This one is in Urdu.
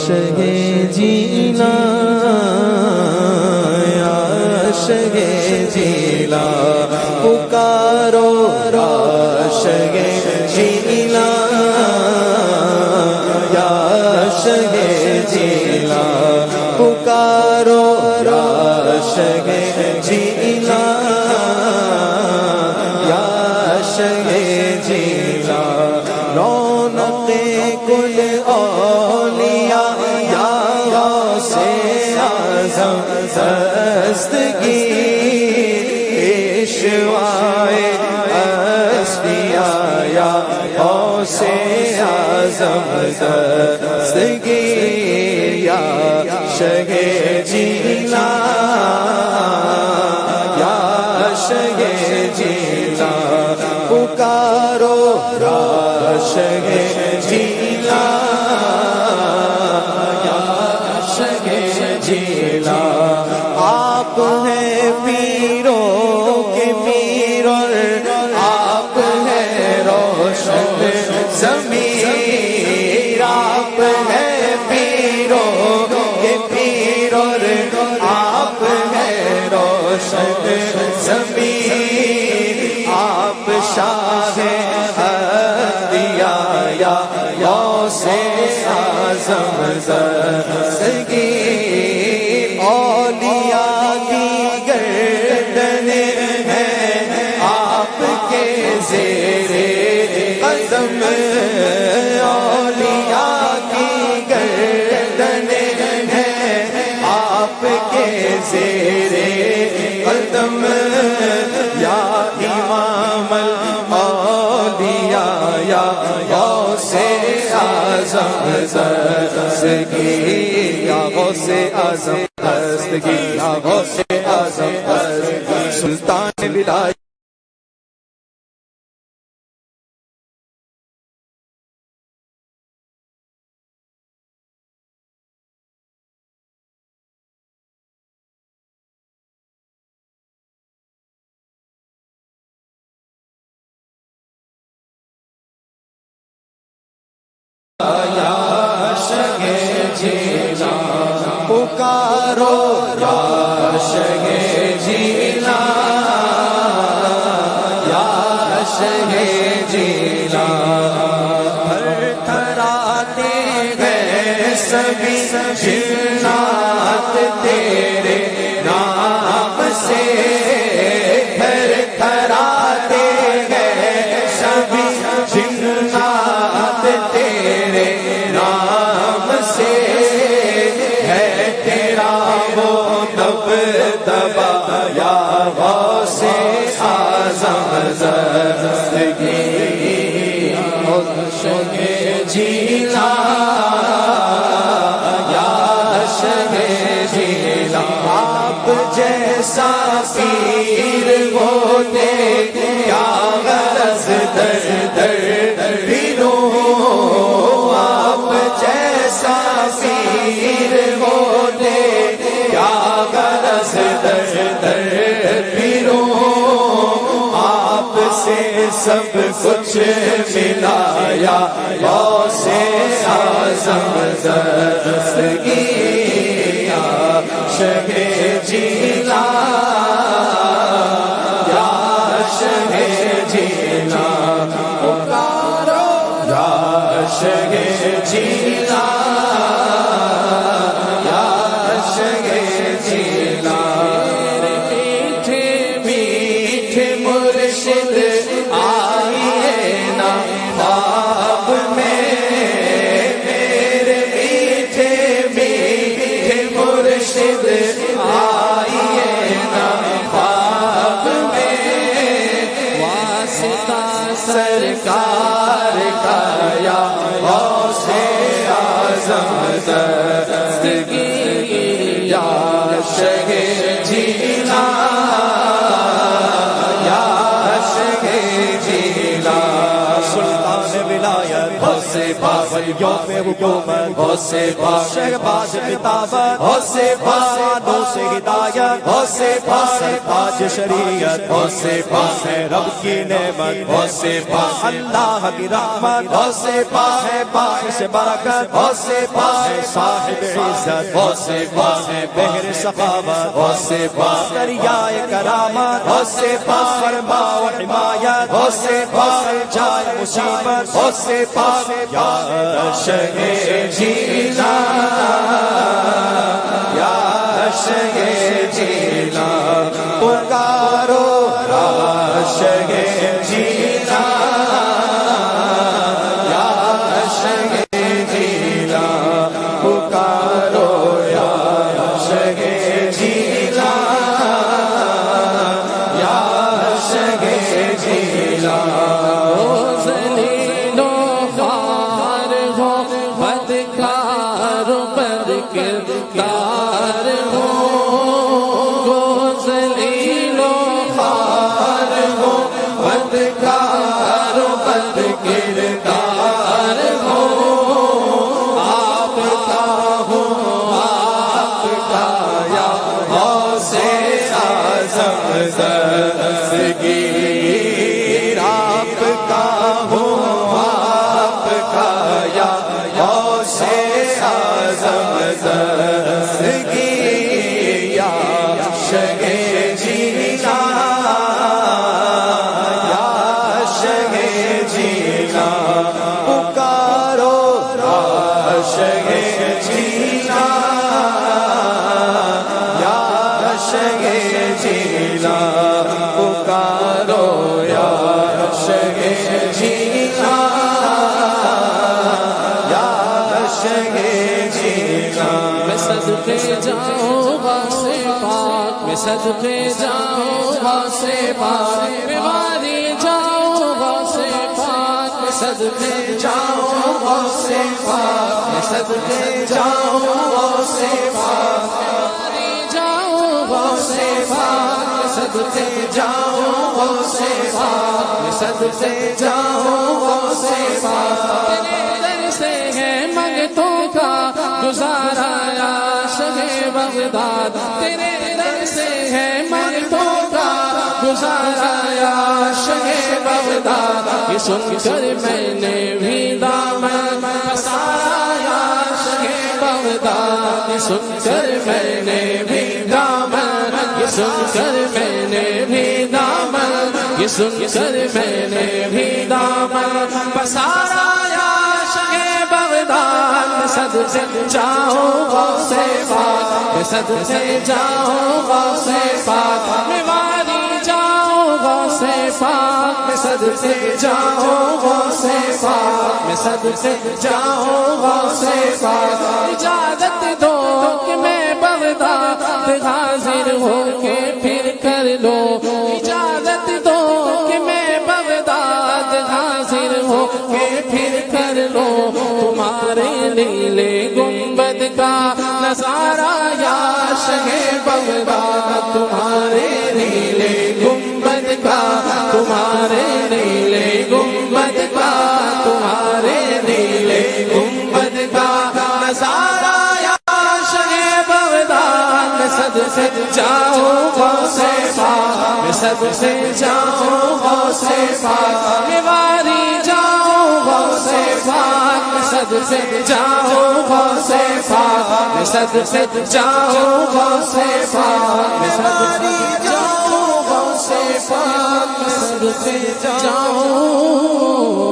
شگے جیلا یا شگے جیلا پکارو شگے جیلا یا شگے جیلا پکارو شگے جیلا یا شگے جیلا رونق کل اولیاء یا غوث اعظم دستگیر پیشوائے اصفیاء یا غوث اعظم دستگیر یا شگے جیلا یا شگے جیلا پکارو شگے جیلا یا شگے جیلا آپ ہیں پیروں کے پیر اور آپ ہیں روشن ضمیر آپ ہیں پیروں کے پیر اور آپ ہیں روشن ضمیر آپ شاہ یا غوث اعظم دستگیر اولیاء کی گردنیں ہیں آپ کے زیر قدم اولیاء کی گردنیں ہیں آپ کے زیر قدم یا امام الاولیاء یا غوث اعظم دستگیر یا غوث اعظم دستگیر یا غوث اعظم دستگیر سلطان ولایت یا شگے جیلا پکارو یا شگے جیلا یا شگے جیلا تھر تھراتے ہیں سبھی جنات تیرے نام سے تھر تھراتے ہیں سبھی جنات تیرے نام سے ہے تیرا وہ دبدبا یا غوث اعظم دستگیر شگے جیلا یا شگے جیلا آپ جیسا پیر ہوتے کیا غرض در در پیروں آپ جیسا پیر ہوتے کیا غرض در در پیروں آپ سے سب کچھ ملا یا غوث اعظم دستگیر یا شگے جیلا یا شگے جیلا پکارو یا شگے جیلا یا شگے جیلا میٹھے میٹھے مرشد آئیے نا خواب میں میرے میٹھے میٹھے مرشد آئیے نا خواب میں واسطہ سرکار کا یا غوث اعظم دستگیر یا شگے جیلا یا شگے جیلا سلطان ولایت غوث باولیوں میں حکومت غوثِ پاک شہباز خطابت غوثِ پاک سعادوں سے ہدایت غوثِ پاک سرتاج شریعت غوثِ پاک ہے رب کی نعمت غوثِ پاک اللہ کی رحمت غوثِ پاک ہے باعث برکت غوثِ پاک ہے صاحب عزت غوثِ پاک ہے بحر سخاوت غوثِ پاک دریائے کرامت غوثِ پاک فرما و حمایت غوثِ پاک جائے مصیبت غوثِ پاک یا عاشق جینا یا عاشق جینا پکارو عاشق جینا یا عاشق جینا پکارو یا عاشق جینا یا عاشق جینا صدقے جاؤ غوثِ پاک میں واری جاؤ غوثِ پاک میں صدقے جاؤ غوثِ پاک میں صدقے جاؤ غوثِ پاک میں واری جاؤ غوثِ پاک میں صدقے جاؤ غوثِ پاک میں صدقے جاؤ غوثِ پاک تیرے در سے ہے منگتوں کا گزارا یا شہ بغداد تیرے سے ہے منگتوں کا گزارا یا شہ بغداد یہ سن کر میں نے بھی دامن پسارا یا شہ بغداد یہ سن کر میں نے بھی دامن یہ سن کر میں نے بھی دامن یہ سن کر میں نے بھی دامن پسارا یا شہ بغداد صدقے جاؤ غوثِ پاک میں صدقے جاؤ غوثِ پاک میں واری جاؤ غوثِ پاک میں صدقے جاؤ غوثِ پاک میں صدقے جاؤ غوثِ پاک اجازت دو کہ میں بغداد حاضر ہو کے پھر کر لو اجازت دو کہ میں بغداد حاضر ہو کے پھر کر لو تمہارے نیلے گنبد کا نظارہ یا شہ بغداد تمہارے نیلے گنبد کا تمہارے نیلے گنبد کا تمہارے نیلے گنبد کا نظارہ یا شہ بغداد میں صدقے جاؤ غوثِ پاک میں صدقے جاؤ غوثِ پاک میں واری جاؤ غوثِ پاک میں صدقے جاؤ غوثِ پاک میں صدقے جاؤ غوثِ پاک میں صدقے جاؤ غوثِ پاک میں صدقے جاؤ